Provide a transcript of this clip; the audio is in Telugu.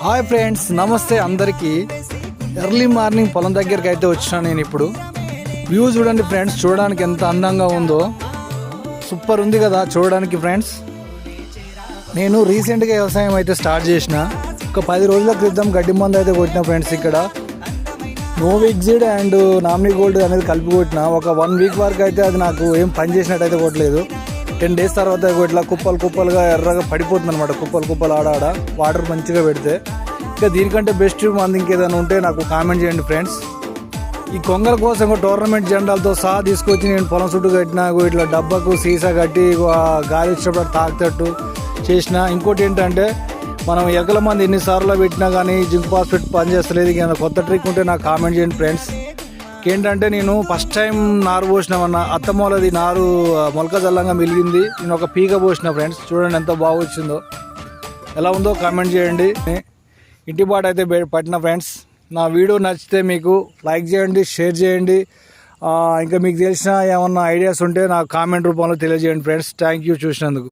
హాయ్ ఫ్రెండ్స్, నమస్తే అందరికీ. ఎర్లీ మార్నింగ్ పొలం దగ్గరికి అయితే వచ్చినా. నేను ఇప్పుడు వ్యూ చూడండి ఫ్రెండ్స్, చూడడానికి ఎంత అందంగా ఉందో. సూపర్ ఉంది కదా చూడడానికి ఫ్రెండ్స్. నేను రీసెంట్గా వ్యవసాయం అయితే స్టార్ట్ చేసిన. ఒక 10 రోజుల క్రితం గడ్డి మందు అయితే కొట్టిన ఫ్రెండ్స్. ఇక్కడ నోవిక్సిడ్ అండ్ నామినీ గోల్డ్ అనేది కలిపి కొట్టిన. ఒక 1 వీక్ వరకు అయితే అది నాకు ఏం పని చేసినట్టు అయితే కొట్టలేదు. 10 డేస్ తర్వాత ఇట్లా కుప్పలుగా ఎర్రగా పడిపోతుంది అనమాట. కుప్పలు ఆడ వాటర్ మంచిగా పెడితే. ఇంకా దీనికంటే బెస్ట్ మంది ఇంకేదైనా ఉంటే నాకు కామెంట్ చేయండి ఫ్రెండ్స్. ఈ కొంగల కోసం టోర్నమెంట్ జెండాలతో సహా తీసుకొచ్చి నేను పొలం చుట్టూ కట్టినా. ఇట్లా డబ్బాకు సీసా కట్టి గాలి ఇచ్చినప్పుడు తాకుతట్టు చేసిన. ఇంకోటి ఏంటంటే, మనం ఎగల మంది ఎన్నిసార్లు పెట్టినా కానీ జింక్ ఫాస్ఫేట్ పనిచేస్తలేదు. ఇంకా కొత్త ట్రిక్ ఉంటే నాకు కామెంట్ చేయండి ఫ్రెండ్స్. ఏంటంటే, నేను ఫస్ట్ టైం నారు పోసినామన్న అత్తమ్మలది నారు మొలక జల్లంగా మిలిగింది. నేను ఒక పీక పోసిన ఫ్రెండ్స్. చూడండి ఎంత బాగా వచ్చిందో. ఎలా ఉందో కామెంట్ చేయండి. ఇంటి బాట అయితే పట్టిన ఫ్రెండ్స్. నా వీడియో నచ్చితే మీకు లైక్ చేయండి, షేర్ చేయండి. ఇంకా మీకు తెలిసిన ఏమన్నా ఐడియాస్ ఉంటే నాకు కామెంట్ రూపంలో తెలియజేయండి ఫ్రెండ్స్. థ్యాంక్ యూ చూసినందుకు.